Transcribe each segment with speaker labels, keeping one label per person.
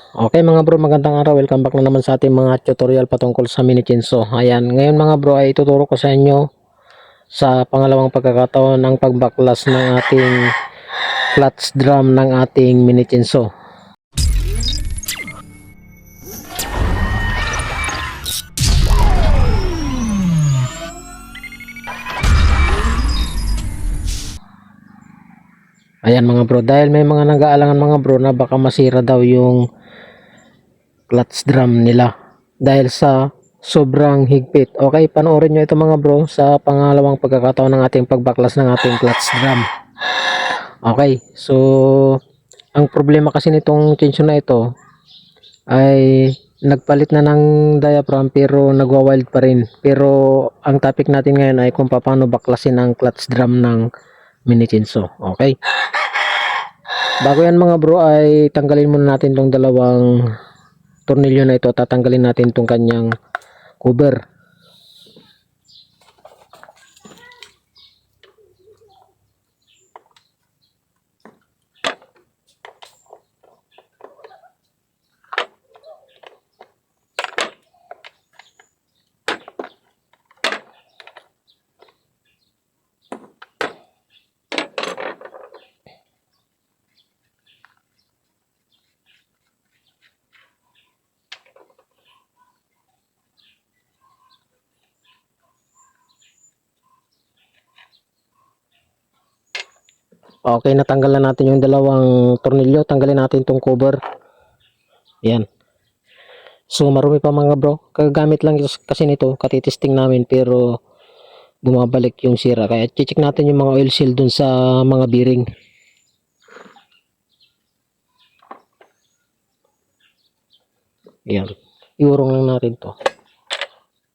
Speaker 1: Okay mga bro, magandang araw. Welcome back na naman sa ating mga tutorial patungkol sa mini chainsaw. Ayan, ngayon mga bro ay ituturo ko sa inyo sa pangalawang pagkakataon ang pagbaklas ng ating clutch drum ng ating mini chainsaw. Ayan mga bro, dahil may mga nag-aalangan mga bro na baka masira daw yung clutch drum nila dahil sa sobrang higpit. Okay, panoorin nyo ito mga bro sa pangalawang pagkakataon ng ating pagbaklas ng ating clutch drum. Okay, so ang problema kasi nitong chainsaw na ito ay nagpalit na ng diaphragm pero nagwa-wild pa rin. Pero ang topic natin ngayon ay kung paano baklasin ang clutch drum ng mini chainsaw. Okay, bago yan mga bro ay tanggalin muna natin tong dalawang tornilyo na ito. Tatanggalin natin tong kanyang cover. Okay, natanggalan natin yung dalawang tornilyo. Tanggalin natin tong cover. Yan. So marumi pa mga bro. Kagamit lang kasi nito, katitesting namin pero bumabalik yung sira. Kaya check natin yung mga oil seal dun sa mga bearing. Yan. Iurong lang natin to.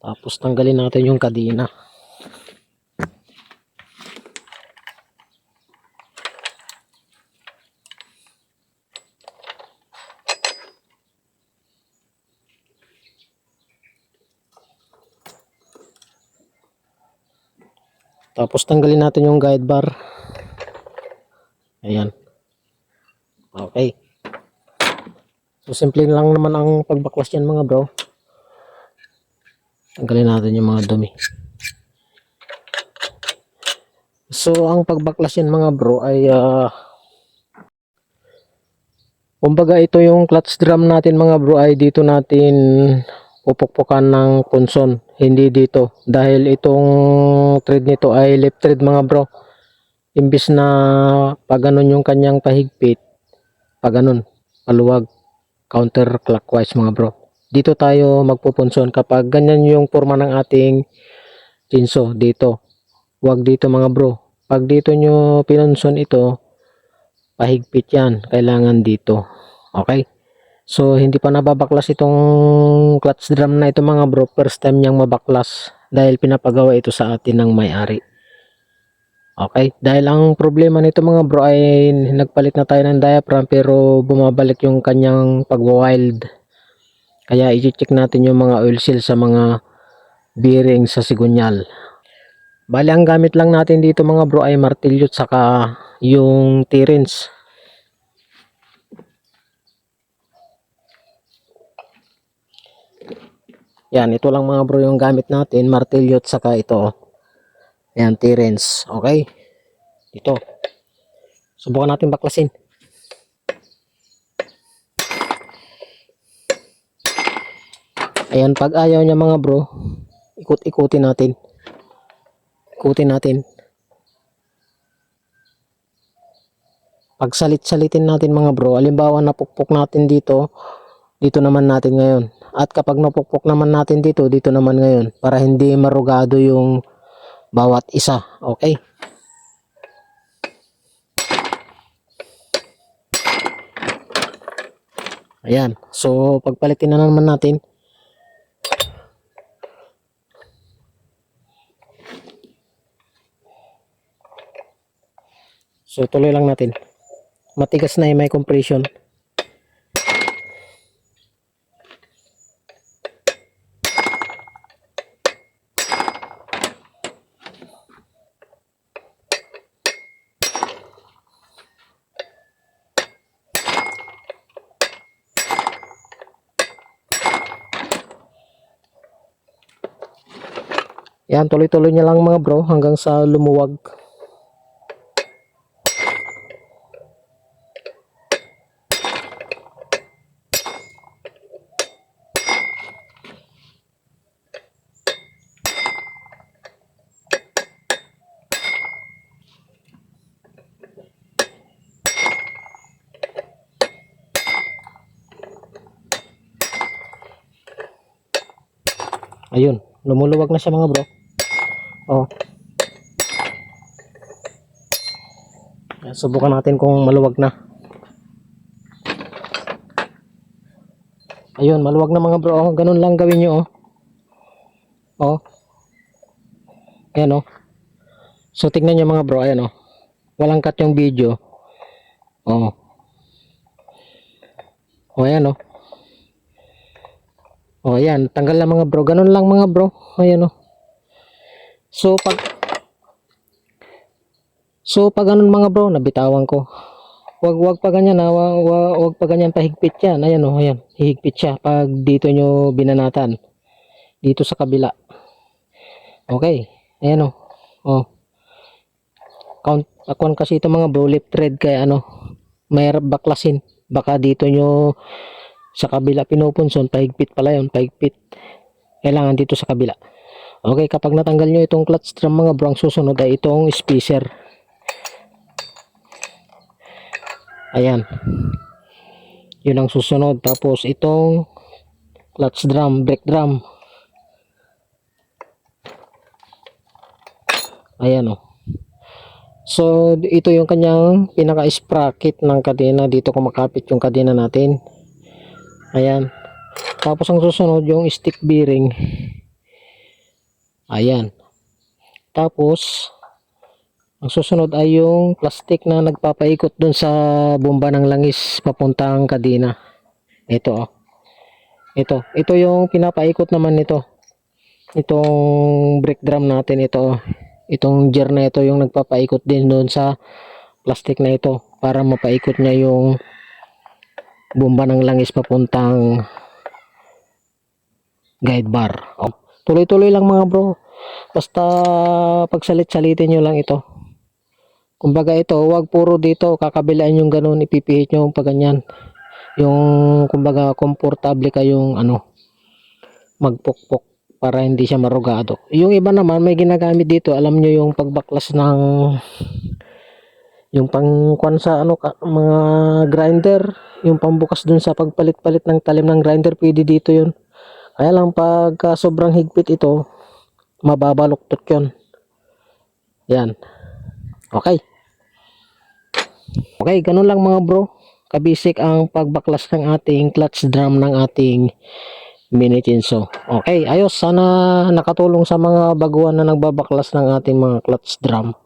Speaker 1: Tapos tanggalin natin yung kadena. Tapos tanggalin natin yung guide bar. Ayan. Okay. So simple lang naman ang pagbaklas yan mga bro. Tanggalin natin yung mga dumi. So ang pagbaklas yan mga bro ay kumbaga ito yung clutch drum natin mga bro ay dito natin pupukpukan ng punson, hindi dito, dahil itong thread nito ay left thread mga bro. Imbis na pag ganun yung kanyang pahigpit, pag ganun paluwag, counterclockwise mga bro, dito tayo magpupunson kapag ganyan yung forma ng ating chainsaw. Dito, wag dito mga bro. Pag dito nyo pinunson ito, pahigpit yan, kailangan dito. Okay, so hindi pa nababaklas itong clutch drum na ito mga bro. First time niyang mabaklas dahil pinapagawa ito sa atin ng may-ari. Okay, dahil ang problema nito mga bro ay nagpalit na tayo ng diaphragm pero bumabalik yung kanyang pagwa-wild. Kaya i-check natin yung mga oil seal sa mga bearing sa sigunyal. Bali ang gamit lang natin dito mga bro ay martilyo at saka yung T-wrench. Yan, ito lang mga bro yung gamit natin, martilyo at saka ito. Yan, T-wrench. Okay. Ito. Subukan natin baklasin. Ayan, pag ayaw niya mga bro, ikot-ikutin natin. Ikutin natin. Pag salit-salitin natin mga bro, halimbawa napukpok natin dito, dito naman natin ngayon. At kapag napukpok naman natin dito, dito naman ngayon. Para hindi marugado yung bawat isa. Okay. Ayan. So, pagpalitin na naman natin. So, tuloy lang natin. Matigas na may compression. Yan, tuloy-tuloy niya lang mga bro hanggang sa lumuwag. Ayun, lumuluwag na siya mga bro. Oh. Yan, subukan natin kung maluwag na. Ayun, maluwag na mga bro. Oh, ganun lang gawin nyo. Oh. Oh. Ayan oh. So tignan nyo mga bro, ayan oh. Walang cut yung video. Oh. Oh, ayan oh. Oh, ayan, tanggal na mga bro. Ganun lang mga bro. Ayan oh. So pag ganun mga bro, nabitawan ko. Wag pa ganyan ha. Wag pa ganyan pahigpit yan. Ayan oh, ayan. Hihigpit siya pag dito nyo binanatan. Dito sa kabila. Okay. Ayan oh. Oh. Akuan kasi ito mga bro, left thread kaya ano, may baklasin. Baka dito nyo sa kabila pinupunson, pahigpit pala yun, pahigpit. Kailangan dito sa kabila. Okay, kapag natanggal nyo itong clutch drum mga bro, ang susunod ay itong spacer. Ayan. Yun ang susunod. Tapos itong clutch drum, brake drum. Ayan o. So, ito yung kanyang pinaka-sprocket ng kadena. Dito kumakapit yung kadena natin. Ayan. Tapos ang susunod yung stick bearing. Ayan. Tapos, ang susunod ay yung plastic na nagpapaikot dun sa bomba ng langis papuntang kadena. Ito oh. Ito yung pinapaikot naman nito. Itong brake drum natin ito oh. Itong gear na ito yung nagpapaikot din doon sa plastic na ito para mapaikot niya yung bomba ng langis papuntang guide bar. Oh. Tuloy-tuloy lang mga bro. Basta pagsalit-salitin nyo lang ito. Kumbaga ito, wag puro dito kakabilaan yung ganun, ipipihit nyo pag ganyan. Yung kumbaga komportable kayong ano, magpukpok para hindi siya marugado. Yung iba naman may ginagamit dito, alam nyo yung pagbaklas ng yung pangkuan sa ano mga grinder, yung pambukas dun sa pagpalit-palit ng talim ng grinder, pwede dito yun. Kaya lang pag sobrang higpit ito, mababaluktot yun. Yan. Okay. Okay, ganun lang mga bro. Kabisik ang pagbaklas ng ating clutch drum ng ating mini chainsaw. Okay, ayos. Sana nakatulong sa mga baguhan na nagbabaklas ng ating mga clutch drum.